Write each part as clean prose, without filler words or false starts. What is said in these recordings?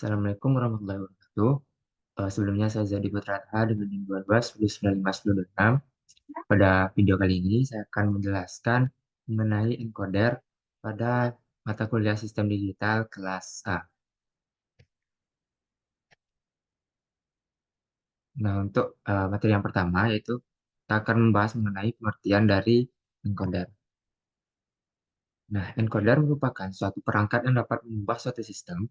Assalamualaikum warahmatullahi wabarakatuh. Sebelumnya saya Zadi Putrata dengan NIM 12 195 Pada video kali ini saya akan menjelaskan mengenai encoder pada mata kuliah Sistem Digital kelas A. Nah, untuk materi yang pertama yaitu kita akan membahas mengenai pengertian dari encoder. Nah, encoder merupakan suatu perangkat yang dapat mengubah suatu sistem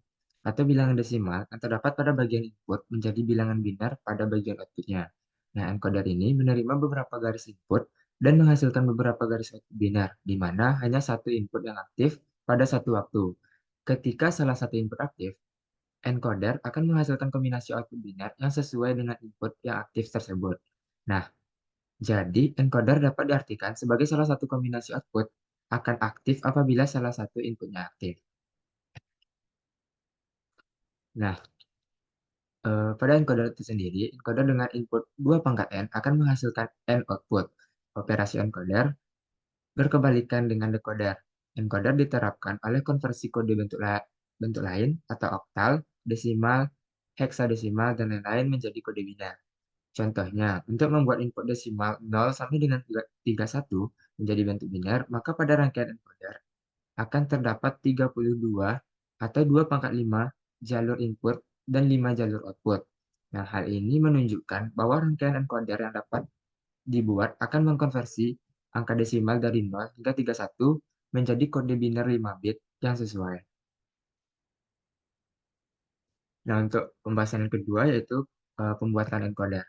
atau bilangan desimal yang terdapat pada bagian input menjadi bilangan biner pada bagian outputnya. Nah, encoder ini menerima beberapa garis input dan menghasilkan beberapa garis output biner, di mana hanya satu input yang aktif pada satu waktu. Ketika salah satu input aktif, encoder akan menghasilkan kombinasi output biner yang sesuai dengan input yang aktif tersebut. Nah, jadi, encoder dapat diartikan sebagai salah satu kombinasi output akan aktif apabila salah satu inputnya aktif. Nah, pada encoder itu sendiri, encoder dengan input 2 pangkat n akan menghasilkan n output. Operasi encoder berkebalikan dengan decoder. Encoder diterapkan oleh konversi kode bentuk lain atau oktal, desimal, heksadesimal, dan lain-lain menjadi kode biner. Contohnya, untuk membuat input desimal 0 sampai dengan 31 menjadi bentuk biner, maka pada rangkaian encoder akan terdapat 32 atau 2 pangkat 5 jalur input dan 5 jalur output. Nah, hal ini menunjukkan bahwa rangkaian encoder yang dapat dibuat akan mengkonversi angka desimal dari 0 hingga 31 menjadi kode biner 5 bit yang sesuai. Nah, untuk pembahasan yang kedua yaitu pembuatan encoder.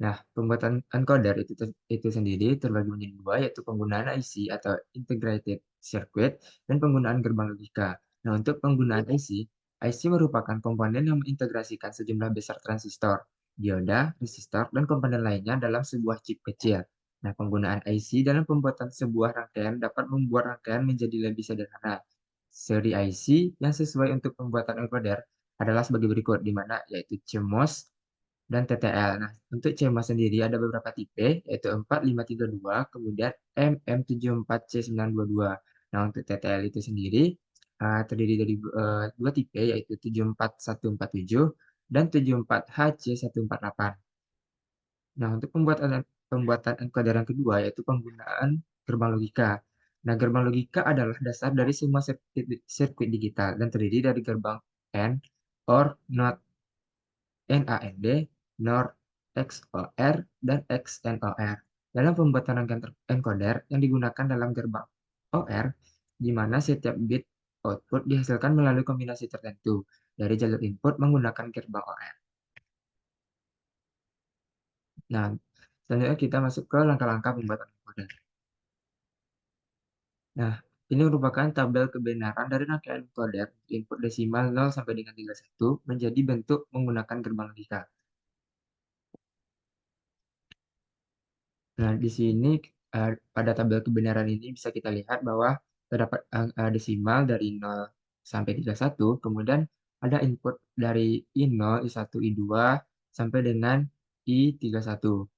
Nah, pembuatan encoder itu sendiri terbagi menjadi dua, yaitu penggunaan IC atau Integrated Circuit dan penggunaan gerbang logika. Nah, untuk penggunaan IC merupakan komponen yang mengintegrasikan sejumlah besar transistor, dioda, resistor, dan komponen lainnya dalam sebuah chip kecil. Nah, penggunaan IC dalam pembuatan sebuah rangkaian dapat membuat rangkaian menjadi lebih sederhana. Seri IC yang sesuai untuk pembuatan encoder adalah sebagai berikut, di mana yaitu CMOS, dan TTL. Nah, untuk CMOS sendiri ada beberapa tipe, yaitu 4532, kemudian MM74C922. Nah, untuk TTL itu sendiri terdiri dari dua tipe, yaitu 74147 dan 74HC148. Nah, untuk pembuatan encoder yang kedua, yaitu penggunaan gerbang logika. Nah, gerbang logika adalah dasar dari semua sirkuit digital dan terdiri dari gerbang AND, OR, NOT, NAND, NOR, XOR, dan XNOR. Dalam pembuatan rangkaian encoder yang digunakan dalam gerbang OR, di mana setiap bit output dihasilkan melalui kombinasi tertentu dari jalur input menggunakan gerbang OR. Nah, selanjutnya kita masuk ke langkah-langkah pembuatan encoder. Nah, ini merupakan tabel kebenaran dari rangkaian encoder input desimal 0 sampai dengan 31 menjadi bentuk menggunakan gerbang logika. Nah, di sini pada tabel kebenaran ini bisa kita lihat bahwa terdapat desimal dari 0 sampai 31, kemudian ada input dari I0, I1, I2 sampai dengan I31.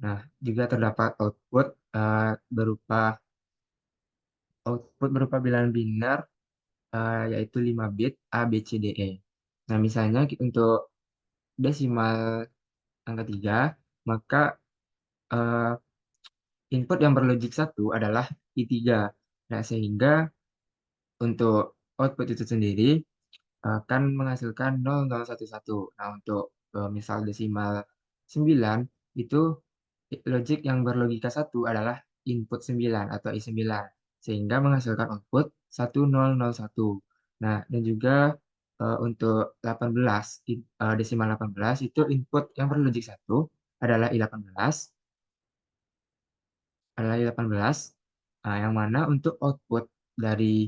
Nah, juga terdapat berupa bilangan biner yaitu 5 bit A, B, C, D, E. Nah, misalnya untuk desimal angka 3, maka eh, input yang berlogik 1 adalah I3. Nah, sehingga untuk output itu sendiri akan menghasilkan 0011. Nah, untuk misal desimal 9, itu logik yang berlogika 1 adalah input 9 atau I9, sehingga menghasilkan output 1001. Nah, dan juga untuk 18, desimal 18 itu input yang berlogik 1 adalah I18, yang mana untuk output dari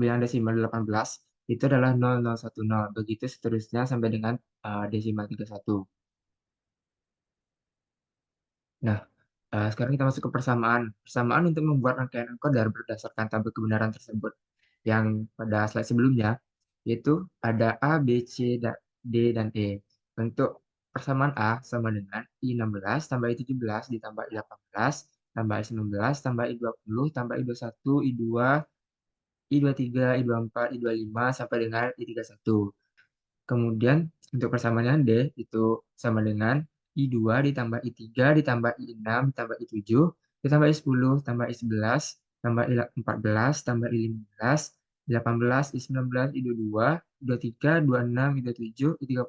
bilangan desimal 18 itu adalah 0010. Begitu seterusnya sampai dengan desimal 31. Nah, sekarang kita masuk ke persamaan. Persamaan untuk membuat rangkaian encoder berdasarkan tabel kebenaran tersebut yang pada slide sebelumnya, yaitu ada A, B, C, D, dan E. Untuk persamaan A sama dengan I16 tambah I17 ditambah I18 tambah I19 tambah I20 tambah I21, I2, I23, I24, I25 sampai dengan I31. Kemudian untuk persamaannya D itu sama dengan I2 ditambah I3 ditambah I6 ditambah I7 ditambah I10 tambah I11 tambah I14 tambah I15 I18 I19 I22 I23 I26 I27 I30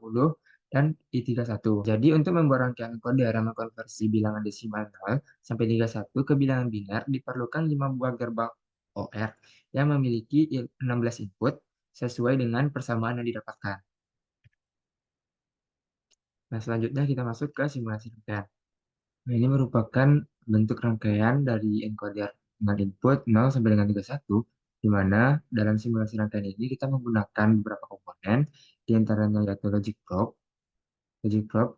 dan I31. Jadi untuk membuat rangkaian kode yang mengkonversi bilangan desimal 0 sampai 31 ke bilangan biner diperlukan 5 buah gerbang OR yang memiliki 16 input sesuai dengan persamaan yang didapatkan. Nah, selanjutnya kita masuk ke simulasi rangkaian. Nah, ini merupakan bentuk rangkaian dari encoder dengan input 0 sampai dengan 31, di mana dalam simulasi rangkaian ini kita menggunakan beberapa komponen, di antaranya yaitu logic probe,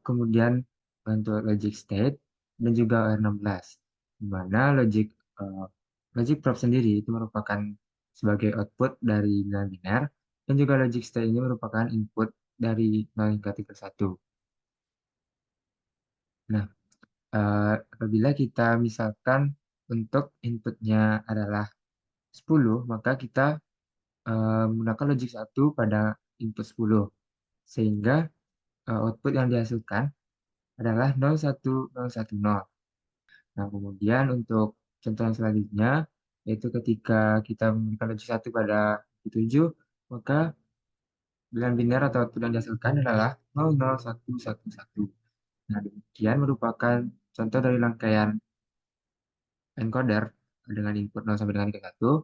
kemudian bentuk logic state, dan juga R16, di mana logic probe sendiri itu merupakan sebagai output dari bilangan biner, dan juga logic state ini merupakan input dari 0 hingga 31. Nah, apabila kita misalkan untuk inputnya adalah 10, maka kita menggunakan logic 1 pada input 10. Sehingga output yang dihasilkan adalah 01010. Nah, kemudian untuk contoh yang selanjutnya, yaitu ketika kita memberikan logic 1 pada input 7, maka bilangan biner atau output yang dihasilkan adalah 00111. Nah, demikian merupakan contoh dari rangkaian encoder dengan input 0 sampai dengan 31.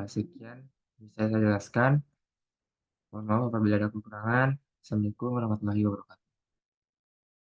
Sekian bisa saya jelaskan. Mohon maaf apabila ada kekurangan. Assalamualaikum warahmatullahi wabarakatuh.